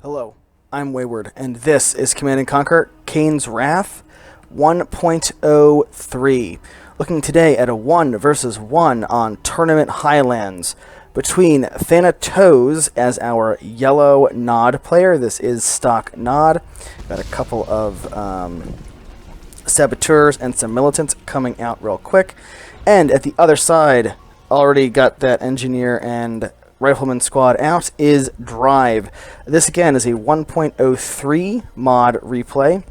Hello, I'm Wayward, and this is Command & Conquer Kane's Wrath 1.03. Looking today at a 1 versus 1 on Tournament Highlands between ThanaTOES as our yellow Nod player. This is stock Nod. Got a couple of saboteurs and some militants coming out real quick. And at the other side, already got that engineer and Rifleman squad out, is Drive. This again is a 1.03 mod replay.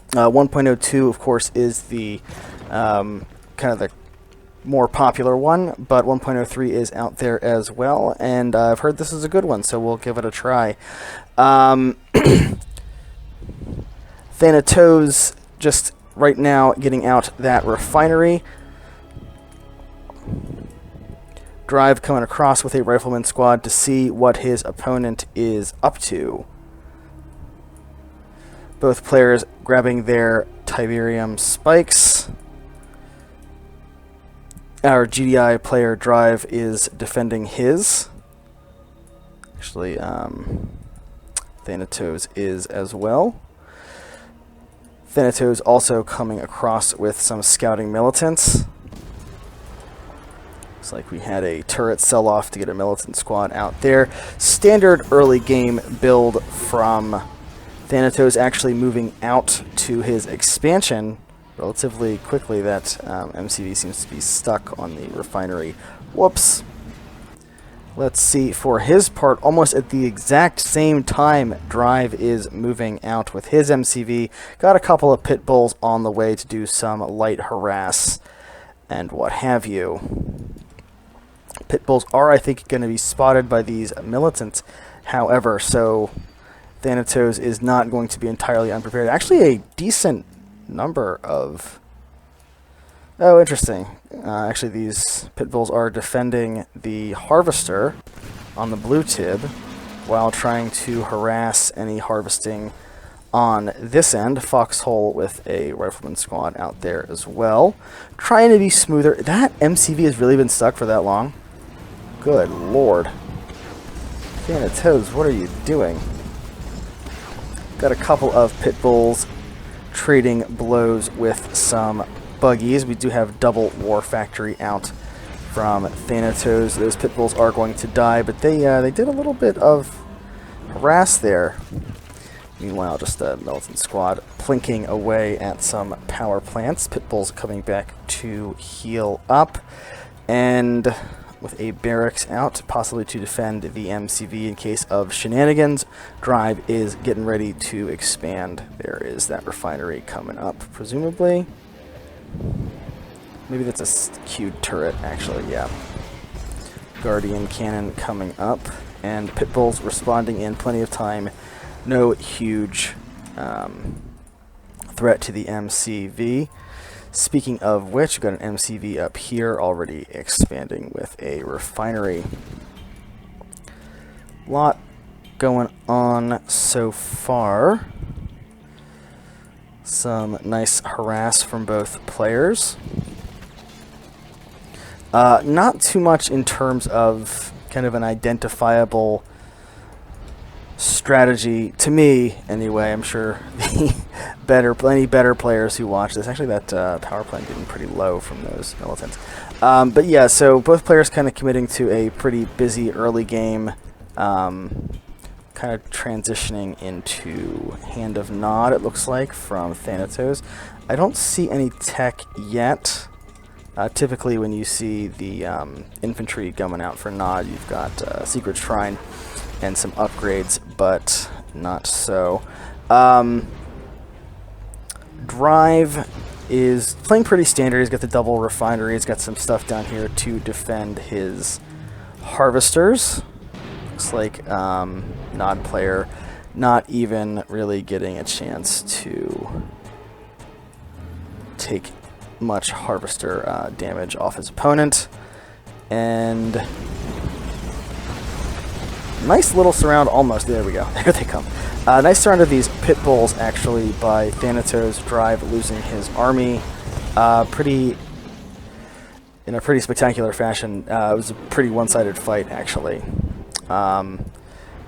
1.02, of course, is the kind of the more popular one, but 1.03 is out there as well, and I've heard this is a good one, so we'll give it a try. ThanaTOES just right now getting out that refinery. Drive coming across with a Rifleman squad to see what his opponent is up to. Both players grabbing their Tiberium spikes. Our GDI player Drive is defending his. Actually, ThanaTOES is as well. ThanaTOES also coming across with some scouting militants. Looks like we had a turret sell-off to get a militant squad out there. Standard early game build from ThanaTOES, actually moving out to his expansion relatively quickly. That MCV seems to be stuck on the refinery. Whoops. Let's see, for his part, almost at the exact same time, Drive is moving out with his MCV. Got a couple of pit bulls on the way to do some light harass and what have you. Pit bulls are, I think, going to be spotted by these militants, however, so ThanaTOES is not going to be entirely unprepared. Actually, a decent number of... Oh, interesting. Actually, these pit bulls are defending the harvester on the blue tib while trying to harass any harvesting on this end. Foxhole with a Rifleman squad out there as well. Trying to be smoother. That MCV has really been stuck for that long. Good lord. ThanaTOES, what are you doing? Got a couple of pit bulls trading blows with some buggies. We do have double war factory out from ThanaTOES. Those pit bulls are going to die, but they did a little bit of harass there. Meanwhile, just a militant squad plinking away at some power plants. Pit bulls coming back to heal up, and with a barracks out, possibly to defend the MCV in case of shenanigans. Drive is getting ready to expand. There is that refinery coming up, presumably. Maybe that's a queued turret, actually, yeah. Guardian cannon coming up, and pit bulls responding in plenty of time. No huge threat to the MCV. Speaking of which, we've got an MCV up here already expanding with a refinery. Lot going on so far. Some nice harass from both players. Not too much in terms of kind of an identifiable strategy, to me anyway. I'm sure the plenty better players who watch this. Actually, that power plant getting pretty low from those militants. But yeah, so both players kind of committing to a pretty busy early game, kind of transitioning into Hand of Nod, it looks like, from ThanaTOES. I don't see any tech yet. Typically when you see the infantry coming out for Nod, you've got Secret Shrine and some upgrades, but not so. Drive is playing pretty standard. He's got the double refinery. He's got some stuff down here to defend his harvesters. Looks like Nod player not even really getting a chance to take much harvester damage off his opponent. And nice little surround, almost. There we go. There they come. Nice surround of these pit bulls, actually, by ThanaTOES. Drive losing his army. In a pretty spectacular fashion. It was a pretty one-sided fight, actually.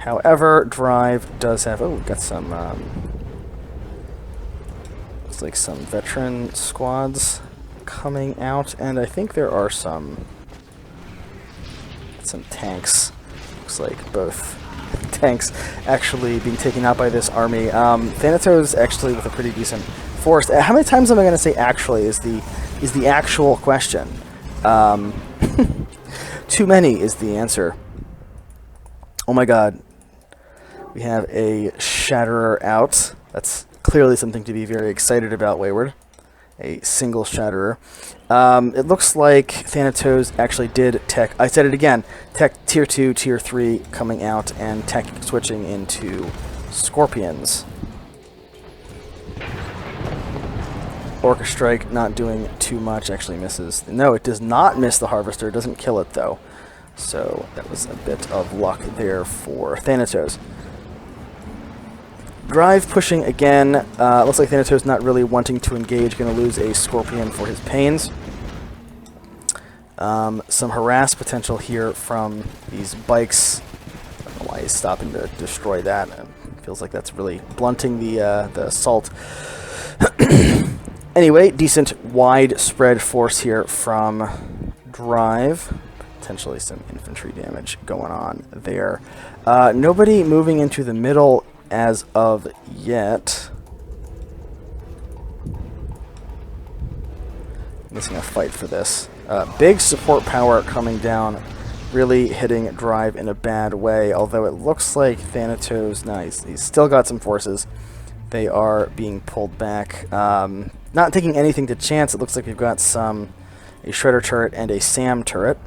However, Drive does have... Oh, we've got some... looks like some veteran squads coming out, and I think there are some tanks. Looks like both tanks actually being taken out by this army. ThanaTOES actually with a pretty decent force. How many times am I going to say actually is the actual question? Too many is the answer. Oh my god. We have a Shatterer out. That's clearly something to be very excited about, Wayward. A single Shatterer. It looks like ThanaTOES actually did tech... I said it again. Tech Tier 2, Tier 3 coming out, and tech switching into Scorpions. Orca Strike not doing too much. Actually misses. No, it does not miss the Harvester. It doesn't kill it, though. So that was a bit of luck there for ThanaTOES. Drive pushing again. Looks like ThanaTOES not really wanting to engage. Going to lose a Scorpion for his pains. Some harass potential here from these bikes. I don't know why he's stopping to destroy that. It feels like that's really blunting the assault. Anyway, decent widespread force here from Drive. Potentially some infantry damage going on there. Nobody moving into the middle as of yet. Missing a fight for this. Big support power coming down, really hitting Drive in a bad way, although it looks like ThanaTOES, nice. He's still got some forces. They are being pulled back. Not taking anything to chance. It looks like we've got a Shredder turret and a SAM turret.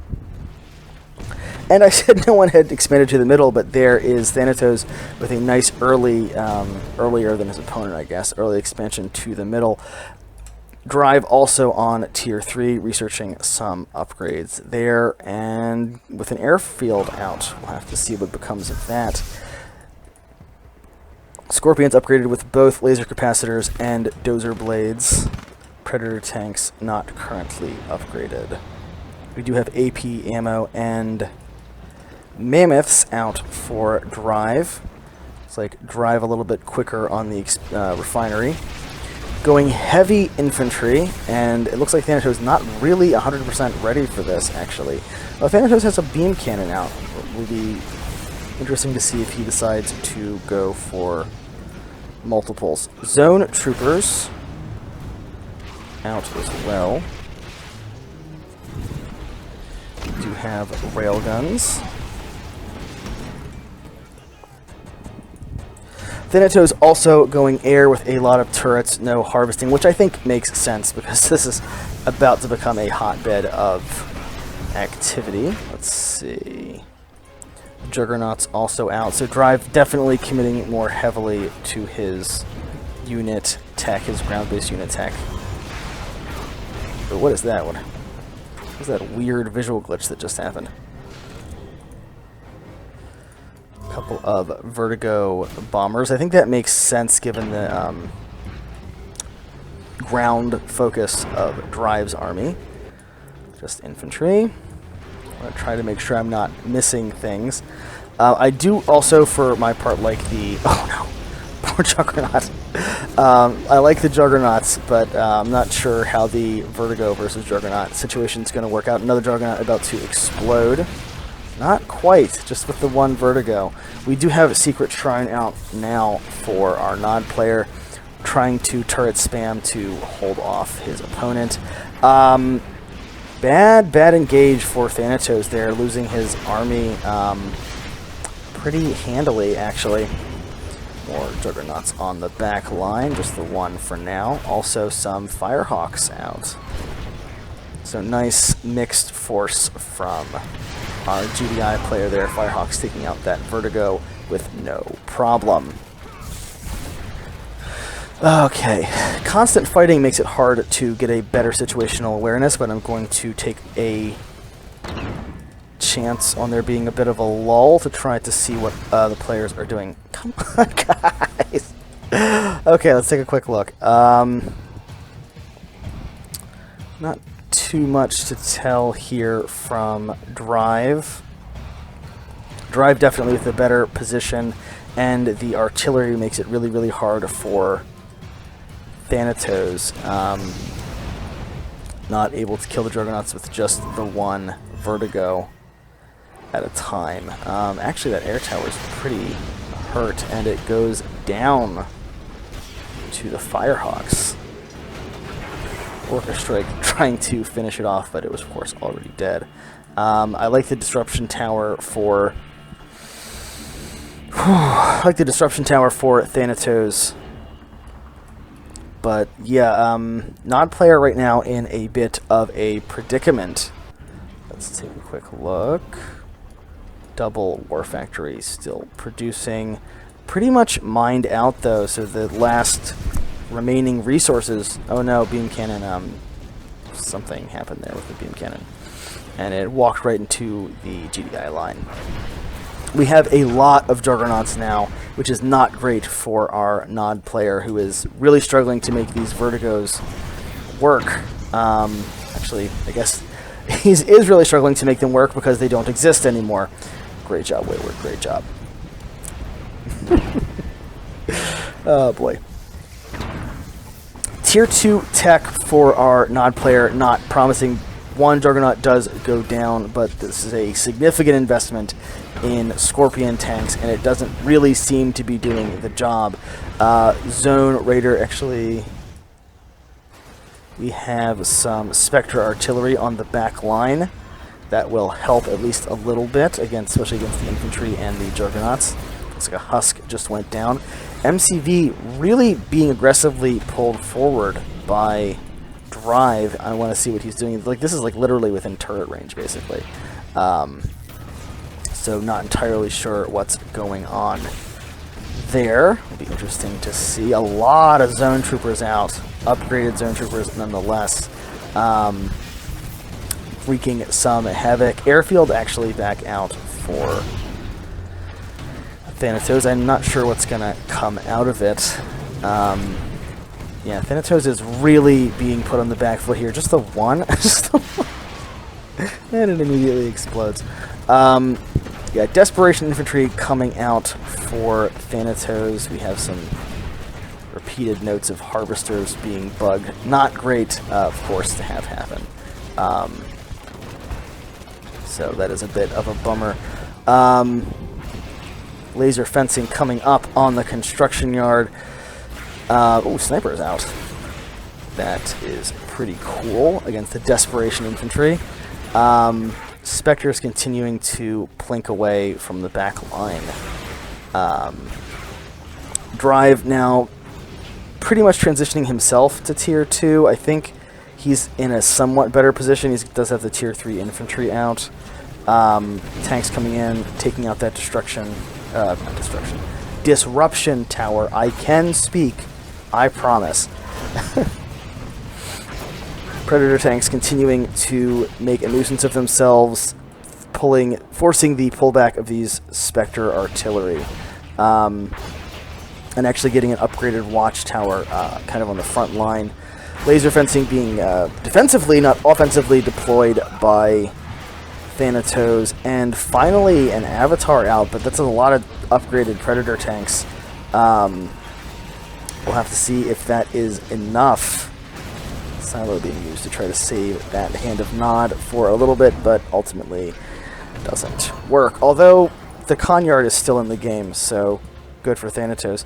And I said no one had expanded to the middle, but there is ThanaTOES with a nice earlier than his opponent, I guess, early expansion to the middle. Drive also on Tier 3, researching some upgrades there, and with an airfield out, we'll have to see what becomes of that. Scorpions upgraded with both laser capacitors and dozer blades. Predator tanks not currently upgraded. We do have AP ammo and mammoths out for Drive. It's like Drive a little bit quicker on the refinery. Going heavy infantry, and it looks like ThanaTOES not really 100% ready for this, actually. Well, ThanaTOES has a beam cannon out. It will be interesting to see if he decides to go for multiples. Zone troopers out as well. We do have railguns. ThanaTOES also going air with a lot of turrets, no harvesting, which I think makes sense because this is about to become a hotbed of activity. Let's see. Juggernaut's also out, so Drive definitely committing more heavily to his unit tech, his ground-based unit tech. But what is that? What was that weird visual glitch that just happened? A couple of Vertigo bombers. I think that makes sense given the ground focus of Drive's army. Just infantry. I'm going to try to make sure I'm not missing things. I do also, for my part, like the... Oh no! Poor Juggernaut. I like the Juggernauts, but I'm not sure how the Vertigo versus Juggernaut situation is going to work out. Another Juggernaut about to explode. Not quite, just with the one Vertigo. We do have a Secret Shrine out now for our Nod player, trying to turret spam to hold off his opponent. Bad engage for ThanaTOES there, losing his army pretty handily, actually. More Juggernauts on the back line, just the one for now. Also some Firehawks out. So nice mixed force from our GDI player there. Firehawks taking out that Vertigo with no problem. Okay, constant fighting makes it hard to get a better situational awareness, but I'm going to take a chance on there being a bit of a lull to try to see what the players are doing. Come on, guys! Okay, let's take a quick look. Not too much to tell here from Drive. Drive definitely with a better position, and the artillery makes it really, really hard for ThanaTOES. Not able to kill the Juggernauts with just the one Vertigo at a time. Actually, that air tower is pretty hurt, and it goes down to the Firehawks. Orca Strike trying to finish it off, but it was, of course, already dead. I like the Disruption Tower for... I like the Disruption Tower for ThanaTOES. But, yeah, Nod player right now in a bit of a predicament. Let's take a quick look. Double War Factory still producing. Pretty much mined out, though, so the last remaining resources... Oh, no, Beam Cannon, something happened there with the Beam Cannon. And it walked right into the GDI line. We have a lot of Juggernauts now, which is not great for our Nod player, who is really struggling to make these Vertigos work. Actually, I guess he is really struggling to make them work because they don't exist anymore. Great job, Wayward. Great job. Oh, boy. Tier 2 tech for our Nod player, not promising. One Juggernaut does go down, but this is a significant investment in Scorpion tanks, and it doesn't really seem to be doing the job. Zone Raider, actually, we have some Spectre artillery on the back line that will help at least a little bit, especially against the infantry and the Juggernauts. Looks like a Husk just went down. MCV really being aggressively pulled forward by Drive. I want to see what he's doing. Like, this is like literally within turret range, basically. So not entirely sure what's going on there. It'll be interesting to see. A lot of zone troopers out. Upgraded zone troopers nonetheless. Wreaking some havoc. Airfield actually back out for ThanaTOES. I'm not sure what's going to come out of it. Yeah, ThanaTOES is really being put on the back foot here. Just the one? Just the one. And it immediately explodes. Yeah, Desperation Infantry coming out for ThanaTOES. We have some repeated notes of Harvesters being bugged. Not great, of course, to have happen. So that is a bit of a bummer. Laser fencing coming up on the construction yard. Oh, Sniper is out. That is pretty cool against the Desperation Infantry. Spectre is continuing to plink away from the back line. Drive now pretty much transitioning himself to Tier 2. I think he's in a somewhat better position. He does have the Tier 3 infantry out. Tanks coming in, taking out that Disruption Tower. I can speak. I promise. Predator tanks continuing to make a nuisance of themselves, forcing the pullback of these Spectre artillery, and actually getting an upgraded watchtower kind of on the front line. Laser fencing being defensively, not offensively, deployed by ThanaTOES, and finally an Avatar out, but that's a lot of upgraded Predator tanks. We'll have to see if that is enough. Silo being used to try to save that Hand of Nod for a little bit, but ultimately doesn't work. Although the Conyard is still in the game, so good for ThanaTOES.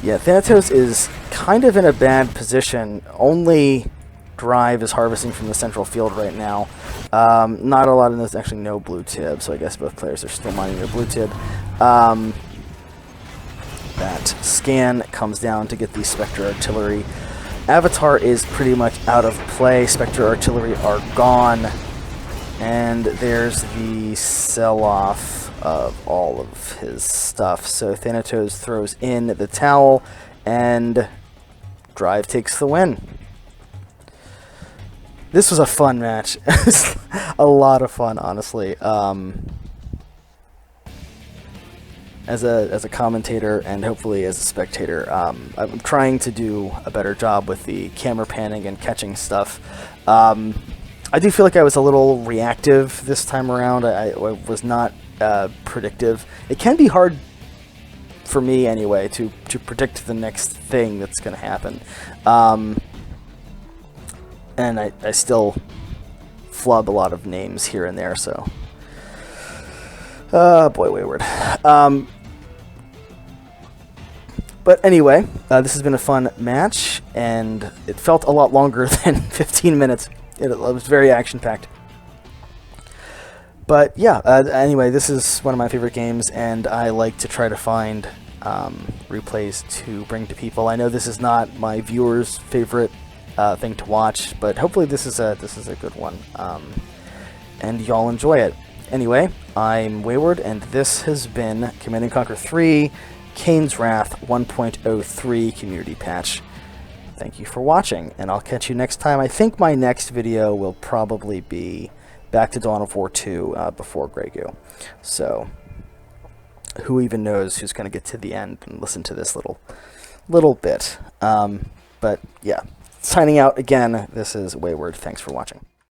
Yeah, ThanaTOES is kind of in a bad position. Only Drive is harvesting from the central field right now. Not a lot of this, actually no blue tib, so I guess both players are still mining their blue tib. That scan comes down to get the Spectre artillery. Avatar is pretty much out of play. Spectre artillery are gone. And there's the sell-off of all of his stuff. So ThanaTOES throws in the towel, and Drive takes the win. This was a fun match. A lot of fun, honestly. As a commentator and hopefully as a spectator, I'm trying to do a better job with the camera panning and catching stuff. I do feel like I was a little reactive this time around. I was not predictive. It can be hard for me anyway to predict the next thing that's going to happen. And I still flub a lot of names here and there, so boy, wayward. But anyway, this has been a fun match, and it felt a lot longer than 15 minutes. It was very action-packed. But yeah, anyway, this is one of my favorite games, and I like to try to find replays to bring to people. I know this is not my viewers' favorite thing to watch, but hopefully this is a good one, and y'all enjoy it. Anyway, I'm Wayward, and this has been Command & Conquer 3 Kane's Wrath 1.03 Community Patch. Thank you for watching, and I'll catch you next time. I think my next video will probably be back to Dawn of War 2 before Grey Goo. So, who even knows who's going to get to the end and listen to this little bit. But yeah, signing out again, this is Wayward. Thanks for watching.